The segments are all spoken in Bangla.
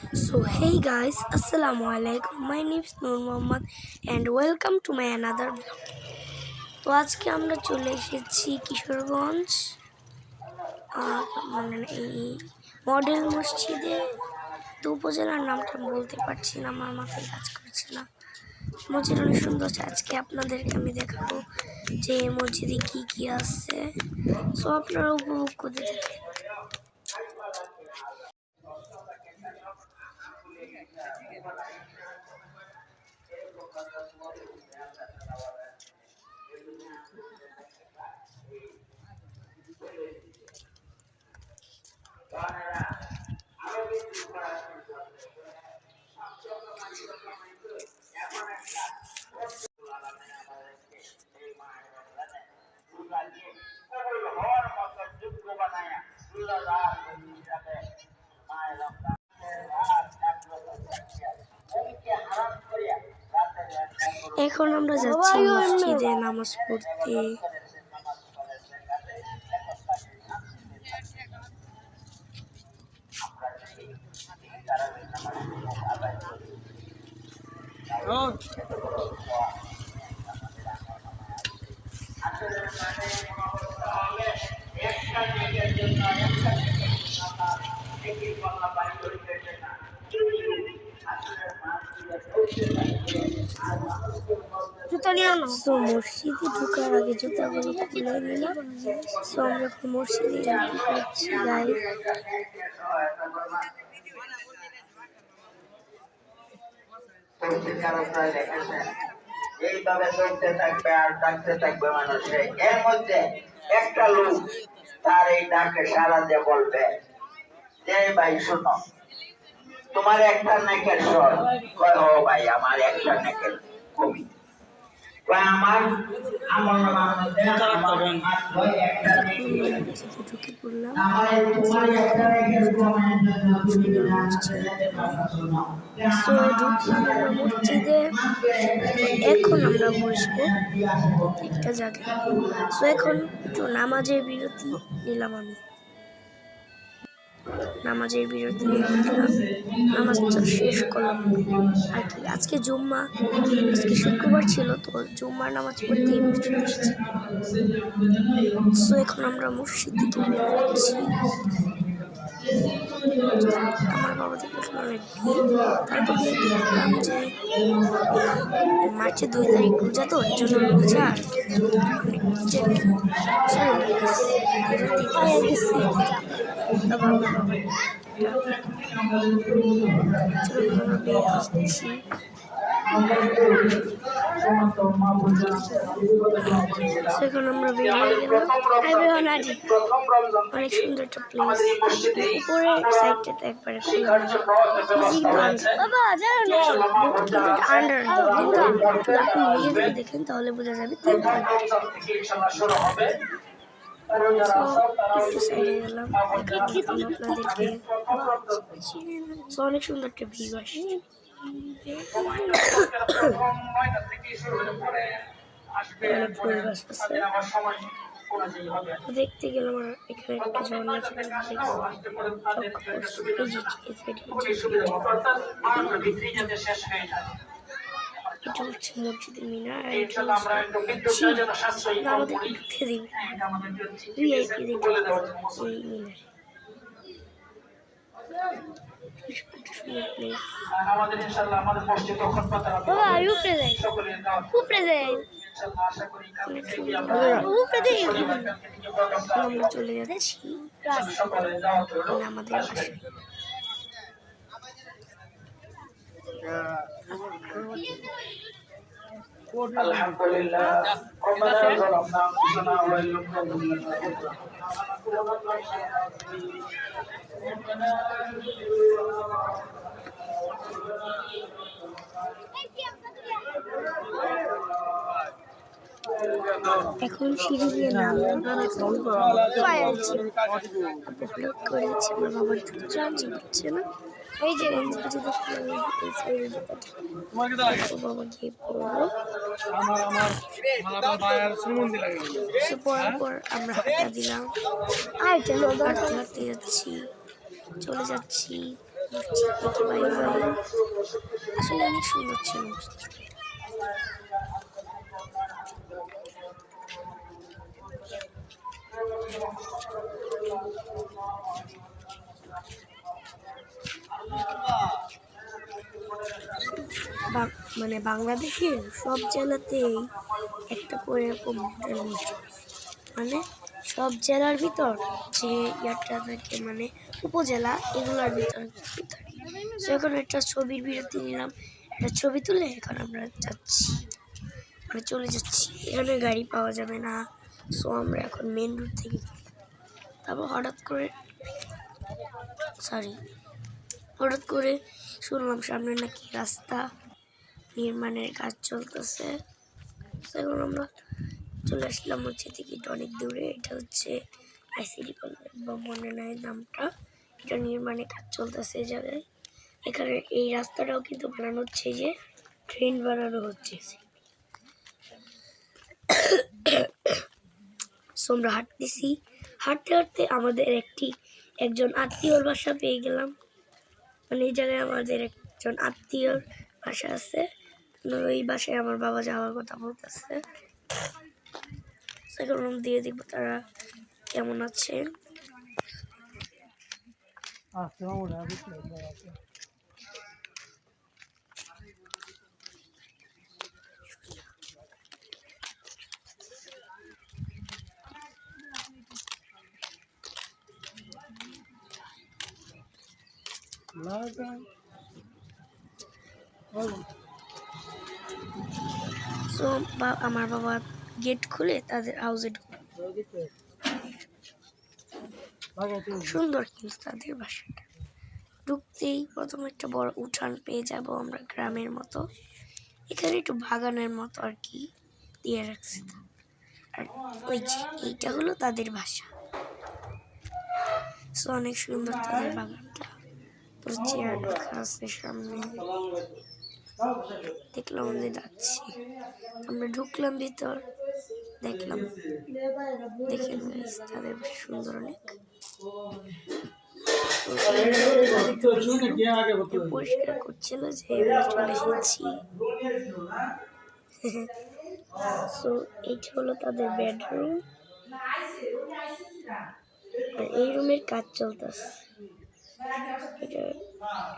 So hey guys, Assalamu alaikum. My name is Noor Muhammad and welcome to my another vlog. তো আজকে আমরা চলে এসেছি কিশোরগঞ্জ মানে এই মডেল মসজিদে। তো উপজেলার নামটা বলতে পারছি না, আমার মাথায় কাজ করছে না। মসজিদ অনেক সুন্দর আছে, আজকে আপনাদেরকে আমি দেখাবো যে এই মসজিদে কি কি আছে। সো আপনারা উপভোগ করতে থাকেন। এখন আমরা যাচ্ছি মসজিদে নামাজ পড়তে। তো মসজিদে ঢোকার আগে জুতাগুলো খুলে নিলাম। তো আমরা এখন মসজিদে এন্ট্রি করছি গাইস। এইভাবে চলতে থাকবে আর ডাকতে থাকবে মানুষে। এর মধ্যে একটা লোক তার এই ডাকে সাড়া দিয়ে বলবে যে ভাই শোনো, তোমার একটা নেকের স্বর। কয় ও ভাই আমার একটা নেকের কবি। আমার আমার ঢুকে পড়লাম। মসজিদে এখন আমরা বসবো একটা জায়গায়। সো এখন একটু নামাজের বিরতি নিলাম আমি। নামাজের বিরতি নিয়ে উঠলাম, নামাজটা শেষ করলাম আর কি। আজকে জুম্মা, আজকে শুক্রবার ছিল, তো জুম্মার নামাজ পড়তে এই মসজিদে এসেছি। সো এখন আমরা মসজিদ থেকে বের হচ্ছি। আমার বাবা দেখে অনেক ভিড়। তারপর দিয়ে দেখলাম যে মার্চের 2 তারিখ রোজা, তো এই জন্য রোজা অনেক বের হচ্ছি। এখন আমরা বের হয়ে গেলাম। অনেক সুন্দর একটা প্লেস। উপরের সাইডটাতে একবারে খোলা, আপনি নিজে থেকে দেখেন তাহলে বোঝা যাবে। একটু সাইডে গেলাম, আপনাদেরকে অনেক সুন্দর একটা ভিউ আসে। দেখতে গেলাম এখানে একটা ঝর্ণা ছিল, এটা হচ্ছে মসজিদের মিনার। আমাদের ঢুকতে দিবে ভিআইপি দেখতে ওই মিনারে। আমাদের ইনশাআল্লাহ আমাদের মসজিদ তখন বাবা উপরে যাই, উপরে যাই, আমরা চলে যাচ্ছি আমাদের বাসায়। আলহামদুলিল্লাহ এখন সিঁড়ি দিয়ে নামলাম, করেছি। আমার বাবার জুতো চার্জি হচ্ছে না, এই যে বাবা গিয়ে পড়লো। পড়ার পর আমরা হাঁটা দিলাম, হাঁটতে হাঁটতে যাচ্ছি, চলে যাচ্ছি মসজিদ থেকে বাইর হয়ে আসলে অনেক সুন্দর ছিল মসজিদ। মানে বাংলাদেশের সব জেলাতেই একটা করে এরকম মডেল মসজিদ, মানে সব জেলার ভিতর যে ইয়ারটা থাকে মানে উপজেলা এগুলোর ভিতরে। তো এখন একটা ছবির বিরতি নিলাম, একটা ছবি তুলে এখন আমরা যাচ্ছি, মানে চলে যাচ্ছি। এখানে গাড়ি পাওয়া যাবে না, সো আমরা এখন মেন রোড থেকে। তারপর হঠাৎ করে শুনলাম সামনে নাকি রাস্তা নির্মাণের কাজ চলতেছে। এখন আমরা চলে আসলাম হচ্ছে টিকিট অনেক দূরে। এটা হচ্ছে আইসিডি কলেজ বা মনে নাই নামটা। এটা নির্মাণের কাজ চলতেছে এই জায়গায়। এখানে এই রাস্তাটাও কিন্তু বানানো হচ্ছে, যে ট্রেন বানানো হচ্ছে। সো আমরা হাঁটতেছি, হাঁটতে হাঁটতে আমাদের একজন আত্মীয়র বাসা পেয়ে গেলাম। মানে এই জায়গায় আমাদের একজন আত্মীয়র বাসা আছে, ওই বাসায় আমার বাবা যাওয়ার কথা বলতেছে। এখন দিয়ে দেখবো তারা কেমন আছে। সো আমার বাবা গেট খুলে তাদের হাউসে ঢুকলো। সুন্দর কিন্তু তাদের বাসাটা। ঢুকতেই প্রথম একটা বড় উঠান পেয়ে যাব আমরা, গ্রামের মতো। এখানে একটু বাগানের মতো আর কি দিয়ে রাখছে। আর ওই যে এইটা হলো তাদের বাসা। সো অনেক সুন্দর তাদের বাগানটা। তোর চেয়ার রাখা আছে সামনে, দেখলাম আমাদের যাচ্ছি। আমরা ঢুকলাম ভিতর, দেখলাম দেখেন তাদের বাসা সুন্দর অনেক। পরিষ্কার করছিল যে চলে এসেছি। সো এইটা হলো তাদের বেডরুম, আর এই রুমের কাজ চলতেছে।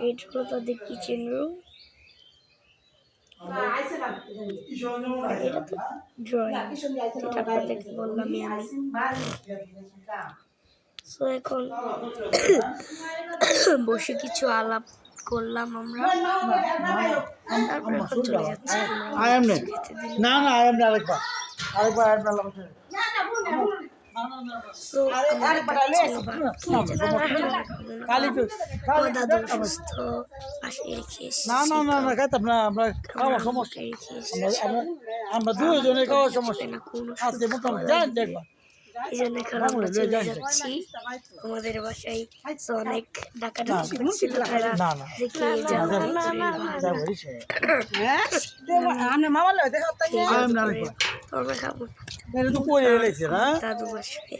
এটা হলো তাদের কিচেন রুম। এটা তো ড্রয়িং, যেটা আপনাদেরকে বললামই আমি। সো এখন বসে কিছু আলাপ করলাম আমরা, তারপর এখন চলে যাচ্ছি। দাদু সুস্থ, পাশে রেখে আমরা দুজনে খাওয়ার সমস্যা দেখবা। এই জন্য এখন আমরা চলে যাচ্ছি আমাদের বাসায়। অনেক ডাকাডাকি করছিল তারা, আমরা খাবো দাদু বাসায়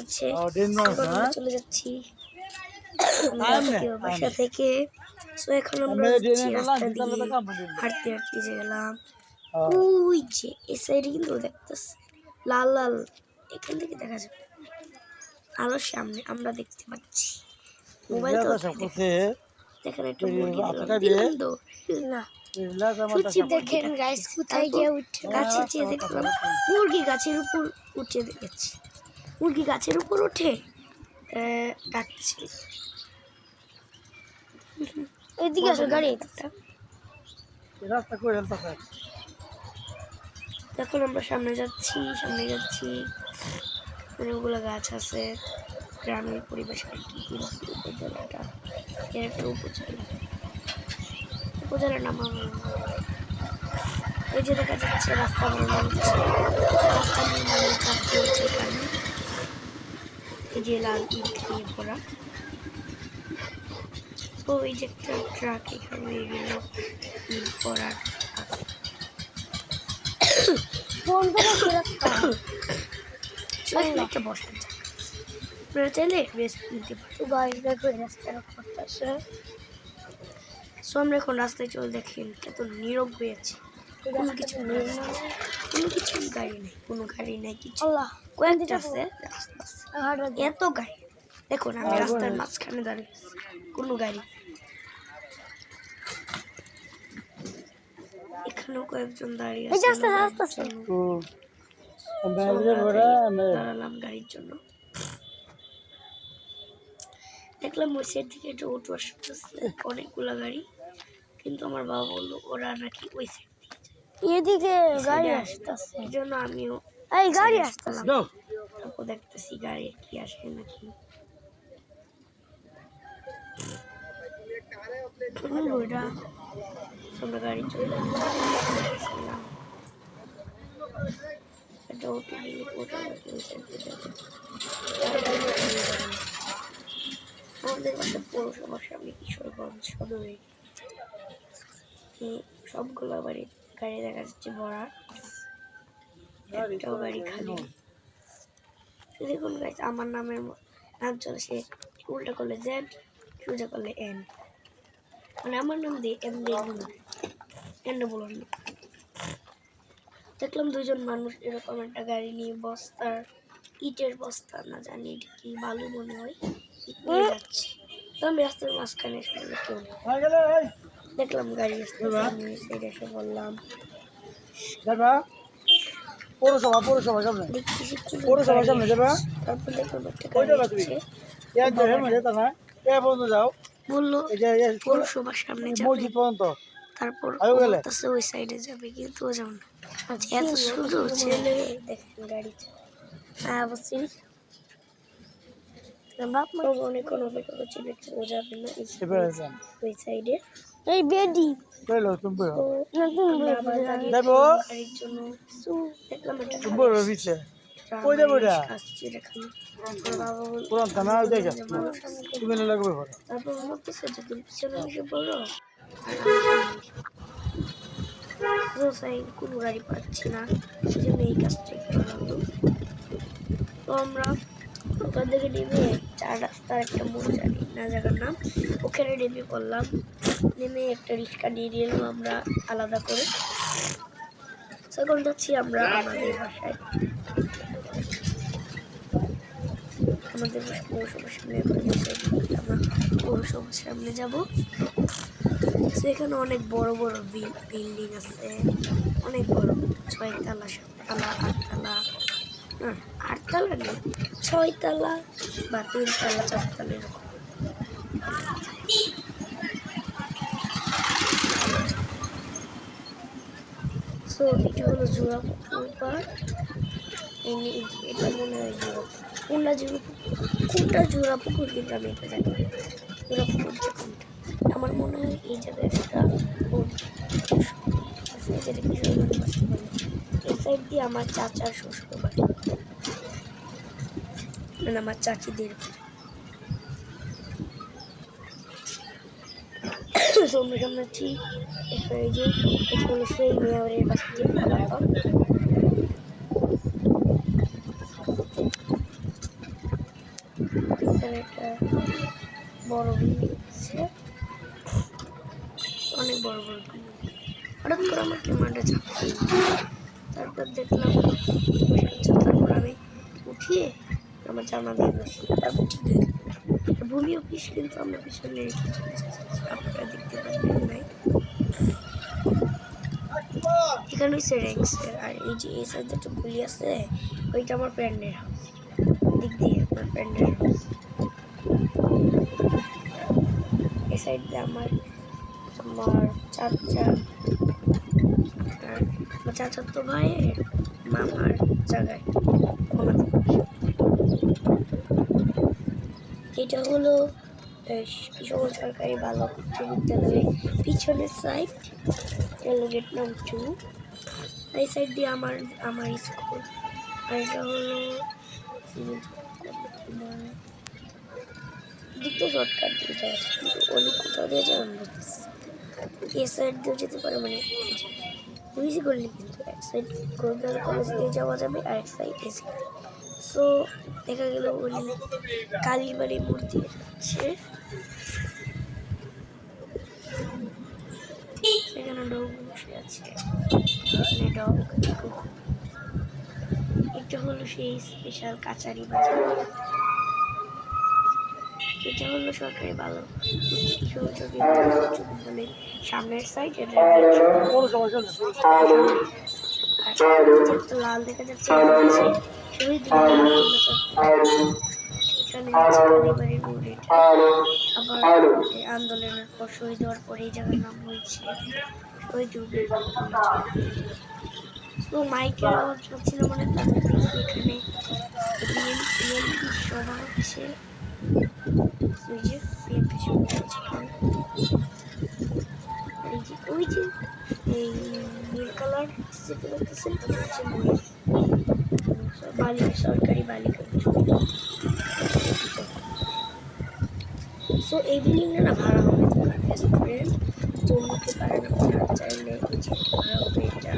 আছে। চলে যাচ্ছি বাসা থেকে। সো এখন আমরা রাস্তা দিয়ে হাঁটতে হাঁটতে গেলাম। ওই যে এই সাইডে কিন্তু দেখতেছে লাল লাল, এখান থেকে দেখা যাবে আলোর সামনে আমরা দেখতে পাচ্ছি। মোবাইল তো দেখেন একটু দেখেন গাছ কোথায় গিয়ে উঠে গাছে চেয়ে দেখলাম মুরগি গাছের উপর উঠে দেখেছি। মুরগি গাছের উপর উঠে ডাকছে, এদিকে আসো গাড়ি একটা। এখন আমরা সামনে যাচ্ছি অনেকগুলো গাছ আছে। গ্রামের পরিবেশ আর কি। উপজেলাটা এর একটা উপজেলার নাম এই যে দেখা যাচ্ছে রাস্তা নির্মাণ হচ্ছে, রাস্তা নির্মাণের কাজ চলছে এখানে। এই যে লাল ইট দিয়ে ভরা। তো এই যে একটা ট্রাক এখানে এগুলো ইট ভরার একটা বসার জায়গা। আপনারা চাইলে রেস্ট নিতে পারেন। তো গাইস দেখো রাস্তাটা করতেছে। সো আমরা এখন রাস্তায় চলে, দেখেন কত নীরব হয়ে আছে, কোনো কিছু নেই, কোনো কিছু গাড়ি নেই, কোনো গাড়ি নেই কিছু, কয়েকটা আছে এত গাড়ি। দেখুন আমি রাস্তার মাঝখানে দাঁড়িয়ে আছি, কোনো গাড়ি। এখানেও কয়েকজন দাঁড়িয়ে আছে, দাঁড়ালাম গাড়ির জন্য। দেখলাম ওই সাইড থেকে একটা অটো আসতেছে, অনেকগুলা গাড়ি, কিন্তু আমার বাবা বললো ওরা নাকি ওই সাইড এদিকে গাড়ি আসতেছে, এই জন্য আমিও এই গাড়ি আসতেলাম। তারপর দেখতেছি গাড়ির কি আসে নাকি। আমরা গাড়ি চলে একটা অটো নিয়ে ওটা ওই সাইড দিয়ে যাবে। আমাদের বাসা পৌরসভার সামনে কিশোরগঞ্জ সদরে সবগুলো গাড়ি দেখা যাচ্ছে ভরা, একটাও গাড়ি খালি। দেখুন গাইস আমার নাম চলে, সে উল্টা করলে জেড, সোজা করলে এন, মানে আমার নাম দিয়ে এন দিয়ে এন বলুন না। দেখলাম দুজন মানুষ এরকম একটা গাড়ি নিয়ে বস্তার, ইটের বস্তা না জানি এটা কি, বালু মনে হয়, নিয়ে যাচ্ছে। তো আমি রাস্তার মাঝখানে কেউ নেই, দেখলাম গাড়ি আসতে, আমি সাইডে এসে বললাম পৌরসভার সামনে তারপর দেখলাম একটা গাড়ি বললো পৌরসভার সামনে যাবে, তারপর বলতেছে ওই সাইডে যাবে, কিন্তু ও যাবে না। এত সুন্দর ছেলে, দেখেন গাড়ি হ্যাঁ বলছি বাপ মা অনেক অপেক্ষা করছি, দেখতে ও যাবে না ওই সাইডে। এই বেডি গাড়ির জন্য দেখলাম আসছে, দেখান তারপর বলতেছে যে তুমি পিছনে এসে বলো, কোনো গাড়ি পাচ্ছি না, সেজন্য এই কাজটাই করলাম। তো আমরা ওখান থেকে নেমে 4 রাস্তার একটা মোড়, জানি না জায়গার নাম, ওখানে নেমে পড়লাম। নেমে একটা রিক্সা নিয়ে নিলাম আমরা আলাদা করে। এখন যাচ্ছি আমরা আমাদের বাসায়, আমাদের পৌরসভার সামনে। আমরা পৌরসভার সামনে যাবো। এখানে অনেক বড় বড় বিল্ডিং আছে, অনেক বড়, 6 তলা 7 তলা 8 তলা, 8 তলা নেই, 6 তলা বা 3 তলা 4 তলা এরকম। সো এটা হলো জোড়াপুকুর পার্ক, এটা মনে হয় কোনটা জোড়াপুকুর, কিন্তু আমি এটা জানি না জোড়াপুকুরটা কোনটা। আমার মনে হয় এই জায়গায় একটা যেটা কিশোরগঞ্জ বাসা বলে, এই সাইড দিয়ে আমার চাচার শ্বশুর বাড়ি, মানে আমার চাচিদের বাড়ি। আমরা ঠিক এই যে এখানে সেই মেয়রের বাসা যে ফলাফল, এখানে একটা বড় বিল্ডিং আছে, অনেক বড় বড় বিল্ডিং। হঠাৎ করে আমার ক্যামেরাটা চাপছে, তারপর দেখলাম তারপর আমি উঠিয়ে আমার জানা দিয়ে বসি, তারপর ঠিক হয়ে গেল ভূমি অফিস, কিন্তু আমরা পিছনে রেখে চলে এসেছি, আপনারা দেখতে পারবেন নাই। এখানে হচ্ছে র্যাঙ্কসের, আর এই যে এই সাইডে একটা গুলি আছে, ওইটা আমার ফ্রেন্ডের হাউস, দিক দিয়ে আমার ফ্রেন্ডের হাউস। এই সাইড দিয়ে আমার চাচা, আমার চাচাতো ভাইয়ের মামার জায়গায়। এটা হলো কিশোরগঞ্জ সরকারি বালক উচ্চ বিদ্যালয়ের পিছনের সাইড, গেট নাম 2। এই সাইড দিয়ে আমার স্কুল, আর এটা হলো দিকটা শর্টকাট দিয়ে যাওয়া যায়, কিন্তু অনেক কোথাও দিয়ে যাওয়া এ সাইড দিয়েও যেতে পারে, মানে দুই করলে কিন্তু এক সাইড গোলগাল কলেজ দিয়ে যাওয়া যাবে, আর এক সাইড এসে। সো দেখা গেল উনি কালীর বাড়ি মূর্তি যাচ্ছে, সেখানে ডগ বসে আছে, এখানে ডগ। এটা হলো সেই স্পেশাল কাচারি বাজার, এটা হলো সরকারি বালক উচ্চ বিদ্যালয়ের সামনের সাইড, এটা আর যেটা লাল দেখা যাচ্ছে এটা হচ্ছে শহীদ এখানে হচ্ছে কালীবাড়ির মোড়। এটা আবার আন্দোলনের পর শহীদ হওয়ার পরে এই জায়গার নাম হয়েছে শহীদ রবীন্দ্রনাথ কলেজ। তো মাইকের আওয়াজ হচ্ছিল মনে তাদের দেখি এখানে বিএনপি সভা হচ্ছে, বিএনপি সভা হচ্ছে ওই যে এই নীল কালার যেটা দেখতেছেন হচ্ছে বালিকা সরকারি বালিকা সো এই বিল্ডিংটা না ভাড়া হবে রেস্টুরেন্ট, তো নিতে পারেন আপনারা চাইলে, এই যে ভাড়া হবে এটা।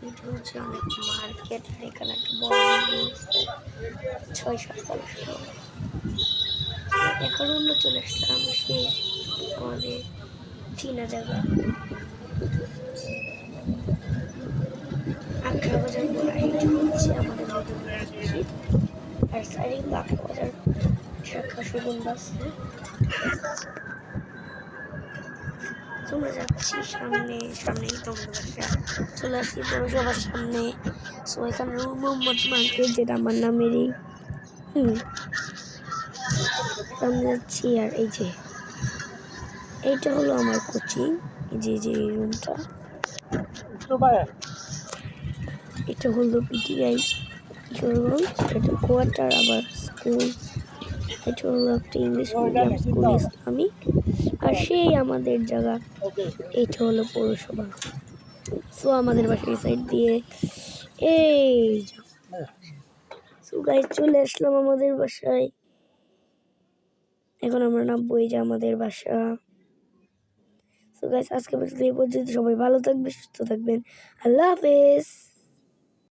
এটা হচ্ছে অনেক মার্কেট, আর এখানে একটা বড় 6-7 তলা। এখন আমরা চলে আসলাম সেই আমাদের চীনা জায়গা আখড়া বাজার বলা, এটা হচ্ছে আমাদের মসজিদ, আর সাইডে আখড়া বাজার শাখা সুগন্ধা আছে। তোমরা যাচ্ছি সামনেই তোমাদের বাসা, চলে আসছি পৌরসভার সামনে। সো এখানে নূর মোহাম্মদ মার্কেট, যেটা আমার নামেরই সামনে যাচ্ছি। আর এই যে এইটা হলো আমার কোচিং, এই যে এই রুমটা, এটা হলো পিটিআই কিশোরগঞ্জ, এটা কোয়ার্টার আবার স্কুল, এটা হলো একটা ইংলিশ মিডিয়াম স্কুল ইসলামিক, আর সেই আমাদের জায়গা এটা হলো পৌরসভা। সো আমাদের বাসার সাইড দিয়ে এই সো গাইস চলে আসলাম আমাদের বাসায়, এখন আমরা নামবো, এই যে আমাদের বাসা। সো গাইস আজকে এই পর্যন্ত, সবাই ভালো থাকবে, সুস্থ থাকবেন, আল্লাহ হাফেজ।